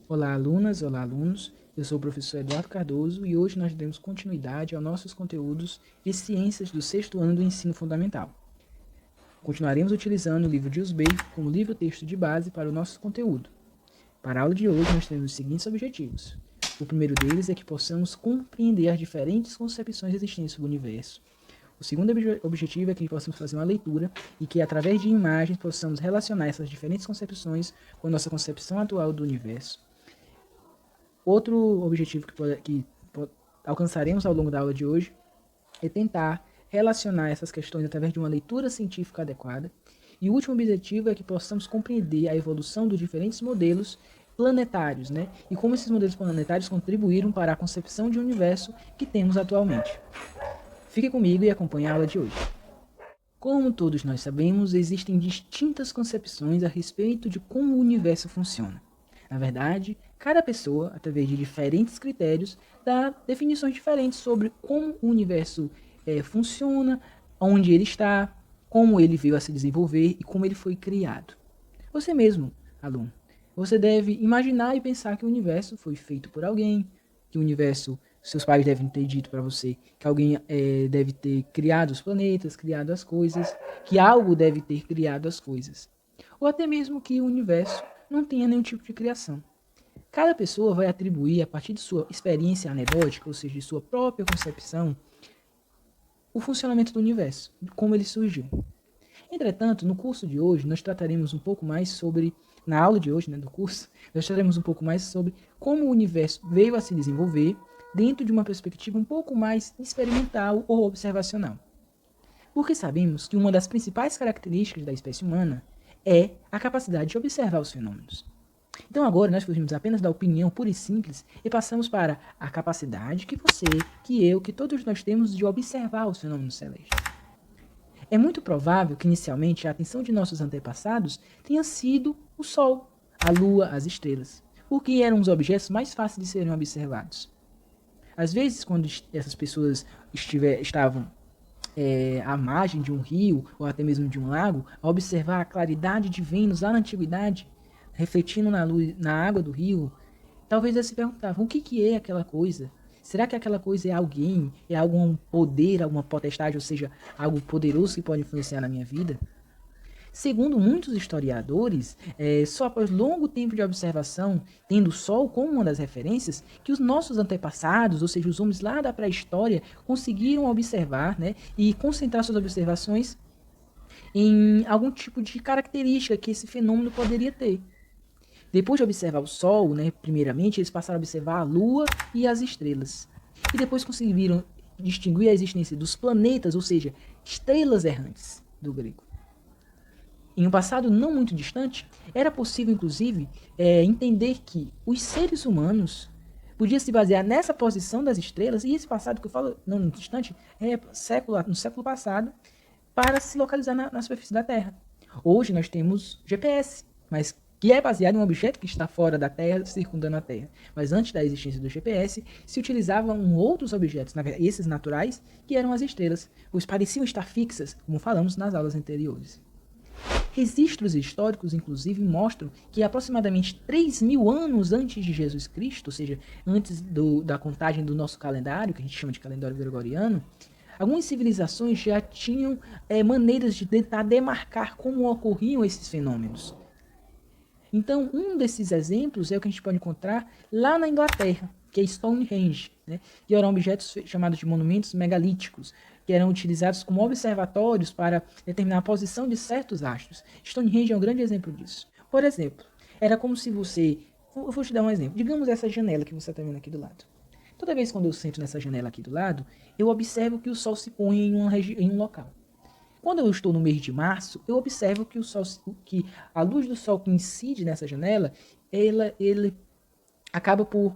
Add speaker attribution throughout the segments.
Speaker 1: Olá, alunas, olá, alunos. Eu sou o professor Eduardo Cardoso e hoje nós damos continuidade aos nossos conteúdos de ciências do sexto ano do ensino fundamental. Continuaremos utilizando o livro de Usbey como livro-texto de base para o nosso conteúdo. Para a aula de hoje, nós temos os seguintes objetivos. O primeiro deles é que possamos compreender as diferentes concepções existentes sobre o universo. O segundo objetivo é que possamos fazer uma leitura e que, através de imagens, possamos relacionar essas diferentes concepções com a nossa concepção atual do universo. Outro objetivo que alcançaremos ao longo da aula de hoje é tentar relacionar essas questões através de uma leitura científica adequada. E o último objetivo é que possamos compreender a evolução dos diferentes modelos planetários, né? E como esses modelos planetários contribuíram para a concepção de um universo que temos atualmente. Fique comigo e acompanhe a aula de hoje. Como todos nós sabemos, existem distintas concepções a respeito de como o universo funciona. Na verdade, cada pessoa, através de diferentes critérios, dá definições diferentes sobre como o universo funciona, onde ele está, como ele veio a se desenvolver e como ele foi criado. Você mesmo, aluno, você deve imaginar e pensar que o universo foi feito por alguém, que o universo, seus pais devem ter dito para você que alguém deve ter criado os planetas, criado as coisas, que algo deve ter criado as coisas. Ou até mesmo que o universo não tenha nenhum tipo de criação. Cada pessoa vai atribuir, a partir de sua experiência anedótica, ou seja, de sua própria concepção, o funcionamento do universo, como ele surgiu. Entretanto, no curso de hoje, nós trataremos um pouco mais sobre, na aula de hoje, do curso, nós trataremos um pouco mais sobre como o universo veio a se desenvolver dentro de uma perspectiva um pouco mais experimental ou observacional. Porque sabemos que uma das principais características da espécie humana é a capacidade de observar os fenômenos. Então agora nós fugimos apenas da opinião pura e simples e passamos para a capacidade que você, que eu, que todos nós temos de observar os fenômenos celestes. É muito provável que inicialmente a atenção de nossos antepassados tenha sido o Sol, a Lua, as estrelas, porque eram os objetos mais fáceis de serem observados. Às vezes, quando essas pessoas estavam à margem de um rio ou até mesmo de um lago, a observar a claridade de Vênus lá na antiguidade, refletindo na luz, na água do rio, talvez eles se perguntavam, o que é aquela coisa? Será que aquela coisa é alguém? É algum poder, alguma potestade, ou seja, algo poderoso que pode influenciar na minha vida? Segundo muitos historiadores, só após longo tempo de observação, tendo o Sol como uma das referências, que os nossos antepassados, ou seja, os homens lá da pré-história, conseguiram observar, né, e concentrar suas observações em algum tipo de característica que esse fenômeno poderia ter. Depois de observar o Sol, né, primeiramente, eles passaram a observar a Lua e as estrelas. E depois conseguiram distinguir a existência dos planetas, ou seja, estrelas errantes, do grego. Em um passado não muito distante, era possível, inclusive, entender que os seres humanos podiam se basear nessa posição das estrelas, e esse passado que eu falo, não muito distante, no século passado, para se localizar na superfície da Terra. Hoje nós temos GPS, mas que é baseado em um objeto que está fora da Terra, circundando a Terra. Mas antes da existência do GPS, se utilizavam outros objetos, esses naturais, que eram as estrelas, pois pareciam estar fixas, como falamos nas aulas anteriores. Registros históricos, inclusive, mostram que aproximadamente 3.000 anos antes de Jesus Cristo, ou seja, antes da contagem do nosso calendário, que a gente chama de calendário gregoriano, algumas civilizações já tinham maneiras de tentar demarcar como ocorriam esses fenômenos. Então, um desses exemplos é o que a gente pode encontrar lá na Inglaterra, que é Stonehenge, né? Que eram objetos chamados de monumentos megalíticos, que eram utilizados como observatórios para determinar a posição de certos astros. Stonehenge é um grande exemplo disso. Por exemplo, era como se você... Eu vou te dar um exemplo. Digamos essa janela que você está vendo aqui do lado. Toda vez quando eu sento nessa janela aqui do lado, eu observo que o Sol se põe em um local. Quando eu estou no mês de março, eu observo que a luz do Sol que incide nessa janela, ele acaba por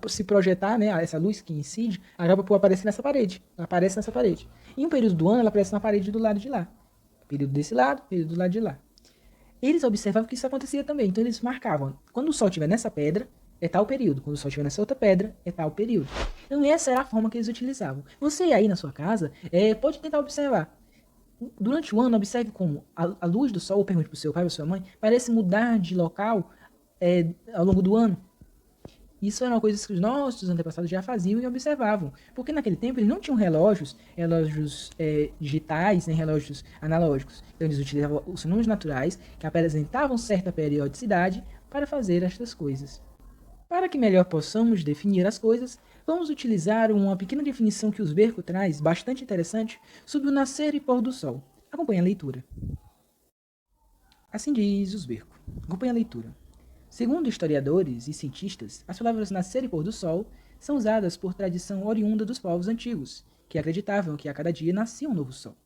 Speaker 1: se projetar, né, essa luz que incide, acaba por aparecer nessa parede. Ela aparece nessa parede. Em um período do ano, ela aparece na parede do lado de lá. Período desse lado, período do lado de lá. Eles observavam que isso acontecia também. Então eles marcavam, quando o Sol estiver nessa pedra, é tal período. Quando o Sol estiver nessa outra pedra, é tal período. Então essa era a forma que eles utilizavam. Você aí na sua casa pode tentar observar. Durante o ano, observe como a luz do sol, ou pergunte para o seu pai ou sua mãe, parece mudar de local ao longo do ano. Isso era uma coisa que os nossos antepassados já faziam e observavam, porque naquele tempo eles não tinham relógios digitais, nem relógios analógicos. Então eles utilizavam os fenômenos naturais que apresentavam certa periodicidade para fazer estas coisas. Para que melhor possamos definir as coisas, vamos utilizar uma pequena definição que o Usberco traz, bastante interessante, sobre o nascer e pôr do sol. Acompanhe a leitura. Assim diz Usberco. Acompanhe a leitura. Segundo historiadores e cientistas, as palavras nascer e pôr do sol são usadas por tradição oriunda dos povos antigos, que acreditavam que a cada dia nascia um novo sol,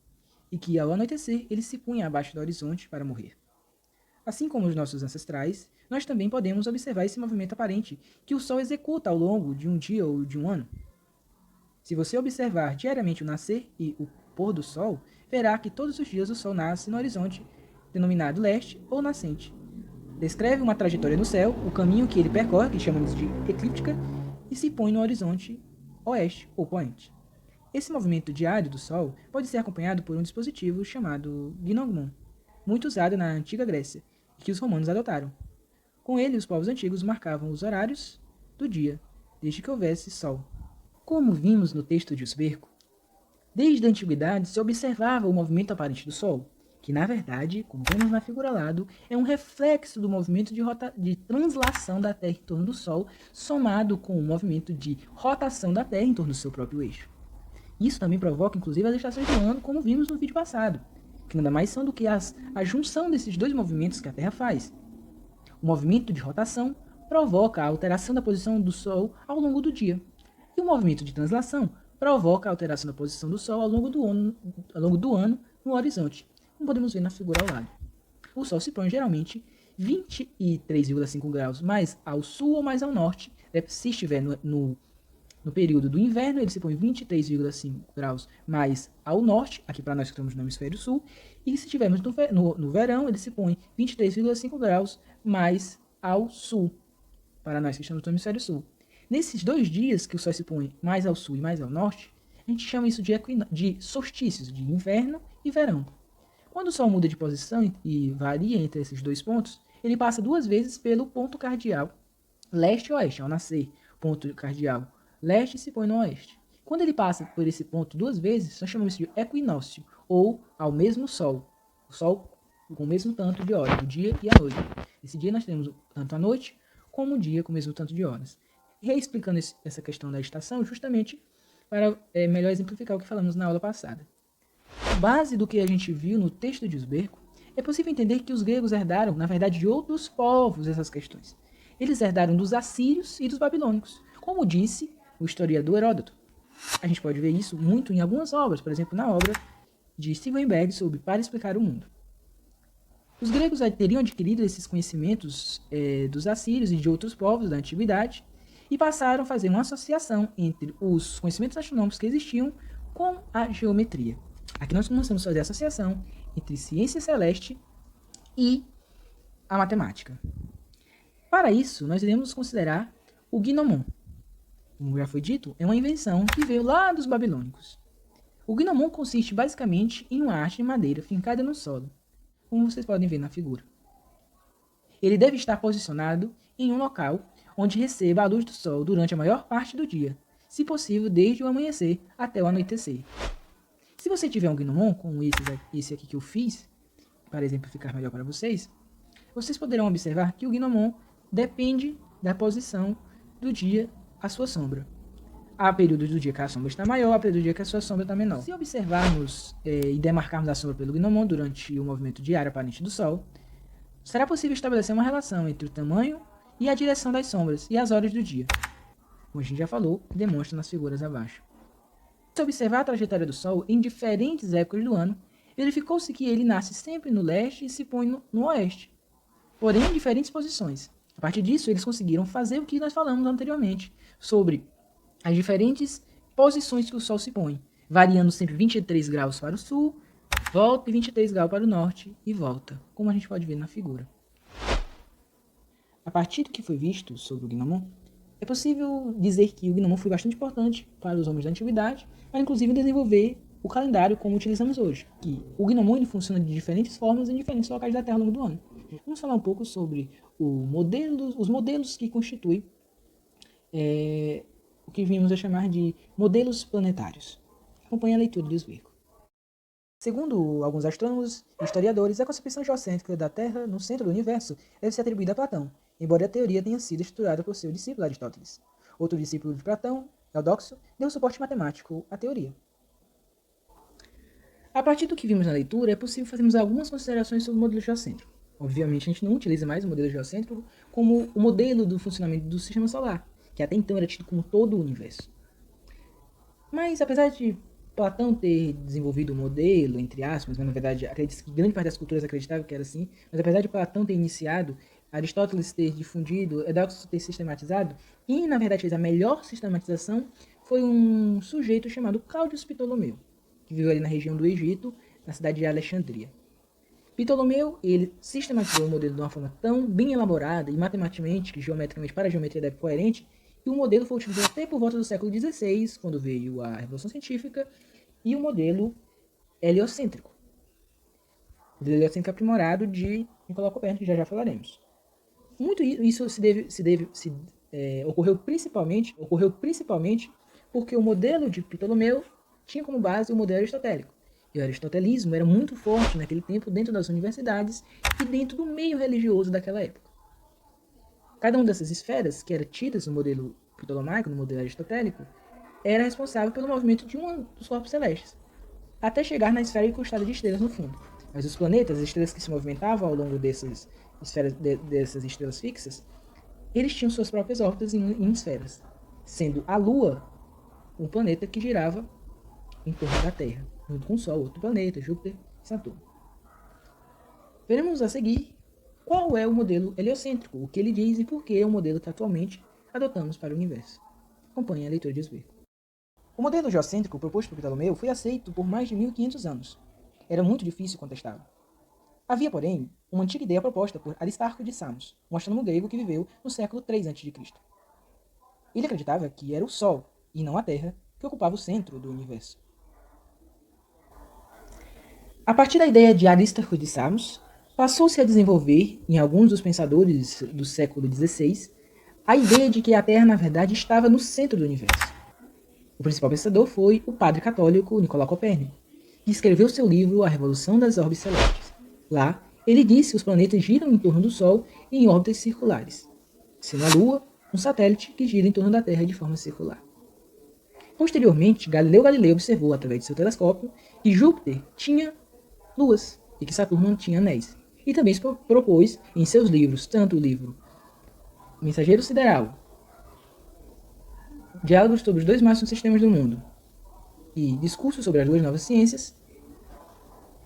Speaker 1: e que ao anoitecer ele se punha abaixo do horizonte para morrer. Assim como os nossos ancestrais, nós também podemos observar esse movimento aparente que o sol executa ao longo de um dia ou de um ano. Se você observar diariamente o nascer e o pôr do sol, verá que todos os dias o sol nasce no horizonte denominado leste ou nascente. Descreve uma trajetória no céu, o caminho que ele percorre, que chamamos de eclíptica, e se põe no horizonte oeste ou poente. Esse movimento diário do Sol pode ser acompanhado por um dispositivo chamado gnomon, muito usado na antiga Grécia, e que os romanos adotaram. Com ele, os povos antigos marcavam os horários do dia, desde que houvesse sol. Como vimos no texto de Usberco, desde a antiguidade se observava o movimento aparente do Sol, que na verdade, como vemos na figura ao lado, é um reflexo do movimento de translação da Terra em torno do Sol, somado com o movimento de rotação da Terra em torno do seu próprio eixo. Isso também provoca, inclusive, as estações do ano, como vimos no vídeo passado, que nada mais são do que a junção desses dois movimentos que a Terra faz. O movimento de rotação provoca a alteração da posição do Sol ao longo do dia, e o movimento de translação provoca a alteração da posição do Sol ao longo do ano no horizonte, como podemos ver na figura ao lado. O Sol se põe geralmente 23,5 graus mais ao sul ou mais ao norte. Se estiver no período do inverno, ele se põe 23,5 graus mais ao norte, aqui para nós que estamos no hemisfério sul. E se estivermos no verão, ele se põe 23,5 graus mais ao sul, para nós que estamos no hemisfério sul. Nesses 2 dias que o Sol se põe mais ao sul e mais ao norte, a gente chama isso de solstícios, de inverno e verão. Quando o Sol muda de posição e varia entre esses 2 pontos, ele passa 2 vezes pelo ponto cardial leste e oeste. Ao nascer, ponto cardial leste se põe no oeste. Quando ele passa por esse ponto 2 vezes, nós chamamos isso de equinócio, ou ao mesmo Sol. O Sol com o mesmo tanto de horas, o dia e a noite. Esse dia nós temos tanto a noite como o dia com o mesmo tanto de horas. Reexplicando essa questão da estação, justamente para melhor exemplificar o que falamos na aula passada. Base do que a gente viu no texto de Usberco, é possível entender que os gregos herdaram, na verdade, de outros povos essas questões. Eles herdaram dos assírios e dos babilônicos, como disse o historiador Heródoto. A gente pode ver isso muito em algumas obras, por exemplo, na obra de Stevenberg sobre Para Explicar o Mundo. Os gregos teriam adquirido esses conhecimentos dos assírios e de outros povos da antiguidade e passaram a fazer uma associação entre os conhecimentos astronômicos que existiam com a geometria. Aqui nós começamos a fazer a associação entre ciência celeste e a matemática. Para isso, nós iremos considerar o gnomon. Como já foi dito, é uma invenção que veio lá dos babilônicos. O gnomon consiste basicamente em uma haste de madeira fincada no solo, como vocês podem ver na figura. Ele deve estar posicionado em um local onde receba a luz do sol durante a maior parte do dia, se possível desde o amanhecer até o anoitecer. Se você tiver um gnomon, como esse aqui que eu fiz, para exemplificar melhor para vocês, vocês poderão observar que o gnomon depende da posição do dia à sua sombra. Há períodos do dia que a sombra está maior, há períodos do dia que a sua sombra está menor. Se observarmos e demarcarmos a sombra pelo gnomon durante o movimento diário aparente do Sol, será possível estabelecer uma relação entre o tamanho e a direção das sombras e as horas do dia, como a gente já falou e demonstra nas figuras abaixo. Se observar a trajetória do Sol em diferentes épocas do ano, verificou-se que ele nasce sempre no leste e se põe no oeste, porém em diferentes posições. A partir disso, eles conseguiram fazer o que nós falamos anteriormente, sobre as diferentes posições que o Sol se põe, variando sempre 23 graus para o sul, volta e 23 graus para o norte e volta, como a gente pode ver na figura. A partir do que foi visto sobre o gnomon, é possível dizer que o gnomon foi bastante importante para os homens da antiguidade, para inclusive desenvolver o calendário como utilizamos hoje, que o gnomônio funciona de diferentes formas em diferentes locais da Terra ao longo do ano. Vamos falar um pouco sobre os modelos que constituem o que vimos a chamar de modelos planetários. Acompanhe a leitura de Oswego. Segundo alguns astrônomos e historiadores, a concepção geocêntrica da Terra no centro do universo deve ser atribuída a Platão, embora a teoria tenha sido estruturada por seu discípulo Aristóteles. Outro discípulo de Platão, Eudoxo, deu suporte matemático à teoria. A partir do que vimos na leitura, é possível fazermos algumas considerações sobre o modelo geocêntrico. Obviamente, a gente não utiliza mais o modelo geocêntrico como o modelo do funcionamento do sistema solar, que até então era tido como todo o universo. Mas, apesar de Platão ter desenvolvido o modelo, entre aspas, mas na verdade, acredito que grande parte das culturas acreditava que era assim, mas apesar de Platão ter iniciado, Aristóteles ter difundido, Eudoxo ter sistematizado, quem na verdade fez a melhor sistematização foi um sujeito chamado Cláudio Ptolomeu, que viveu ali na região do Egito, na cidade de Alexandria. Ptolomeu, ele sistematizou o modelo de uma forma tão bem elaborada e matematicamente, geometricamente para a geometria da época coerente, que o modelo foi utilizado até por volta do século XVI, quando veio a Revolução Científica, e o modelo heliocêntrico. O modelo heliocêntrico aprimorado de Nicolau Copérnico, que já falaremos. Muito isso ocorreu principalmente porque o modelo de Ptolomeu tinha como base o modelo aristotélico. E o aristotelismo era muito forte naquele tempo dentro das universidades e dentro do meio religioso daquela época. Cada uma dessas esferas, que eram tidas no modelo ptolomaico, no modelo aristotélico, era responsável pelo movimento de um dos corpos celestes, até chegar na esfera encrustada de estrelas no fundo. Mas os planetas, as estrelas que se movimentavam ao longo dessas estrelas fixas, eles tinham suas próprias órbitas em esferas, sendo a Lua um planeta que girava em torno da Terra, junto com o Sol, outro planeta, Júpiter e Saturno. Veremos a seguir qual é o modelo heliocêntrico, o que ele diz e por que é o modelo que atualmente adotamos para o universo. Acompanhe a leitura de Oswego. O modelo geocêntrico proposto por Ptolomeu foi aceito por mais de 1500 anos. Era muito difícil contestá-lo. Havia, porém, uma antiga ideia proposta por Aristarco de Samos, um astrônomo grego que viveu no século III a.C. Ele acreditava que era o Sol, e não a Terra, que ocupava o centro do universo. A partir da ideia de Aristarco de Samos, passou-se a desenvolver, em alguns dos pensadores do século XVI, a ideia de que a Terra, na verdade, estava no centro do universo. O principal pensador foi o padre católico Nicolau Copérnico, que escreveu seu livro A Revolução das Orbes Celestes. Lá, ele disse que os planetas giram em torno do Sol em órbitas circulares, sendo a Lua um satélite que gira em torno da Terra de forma circular. Posteriormente, Galileu Galilei observou, através de seu telescópio, que Júpiter tinha luas e que Saturno tinha anéis. E também se propôs, em seus livros, tanto o livro Mensageiro Sideral, Diálogos sobre os dois máximos sistemas do mundo e Discurso sobre as duas novas ciências,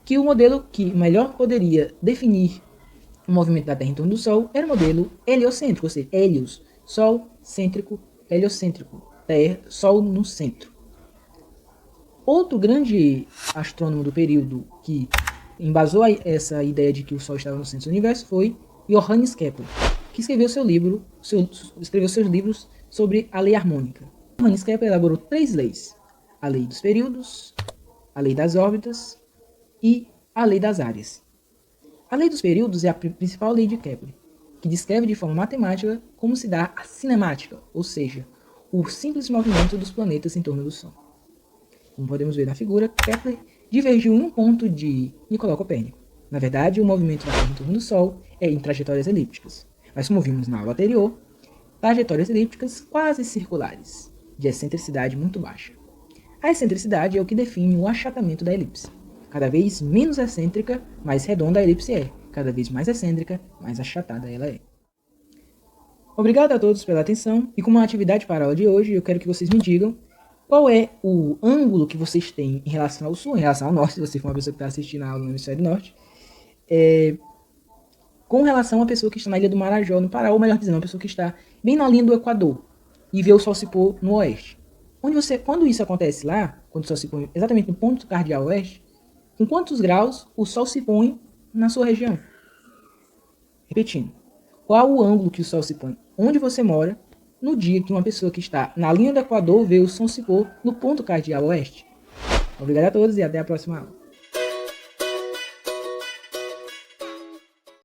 Speaker 1: que o modelo que melhor poderia definir o movimento da Terra em torno do Sol era o modelo heliocêntrico, ou seja, Hélios, Sol cêntrico, heliocêntrico, Terra, Sol no centro. Outro grande astrônomo do período que embasou essa ideia de que o Sol estava no centro do universo foi Johannes Kepler, que escreveu seus livros sobre a lei harmônica. Johannes Kepler elaborou 3 leis: a lei dos períodos, a lei das órbitas e a lei das áreas. A lei dos períodos é a principal lei de Kepler, que descreve de forma matemática como se dá a cinemática, ou seja, o simples movimento dos planetas em torno do Sol. Como podemos ver na figura, Kepler divergiu em um ponto de Nicolau Copérnico. Na verdade, o movimento da Terra em torno do Sol é em trajetórias elípticas, mas como vimos na aula anterior, trajetórias elípticas quase circulares, de excentricidade muito baixa. A excentricidade é o que define o achatamento da elipse. Cada vez menos excêntrica, mais redonda a elipse é. Cada vez mais excêntrica, mais achatada ela é. Obrigado a todos pela atenção, e como atividade para a aula de hoje, eu quero que vocês me digam qual é o ângulo que vocês têm em relação ao sul, em relação ao norte, se você for uma pessoa que está assistindo a aula no hemisfério norte, com relação à pessoa que está na ilha do Marajó, no Pará, ou melhor dizendo, uma pessoa que está bem na linha do Equador e vê o Sol se pôr no oeste. Quando isso acontece lá, quando o Sol se põe exatamente no ponto cardeal oeste, com quantos graus o Sol se põe na sua região? Repetindo, qual o ângulo que o Sol se põe onde você mora no dia que uma pessoa que está na linha do Equador vê o Sol se pôr no ponto cardeal oeste? Obrigado a todos e até a próxima aula.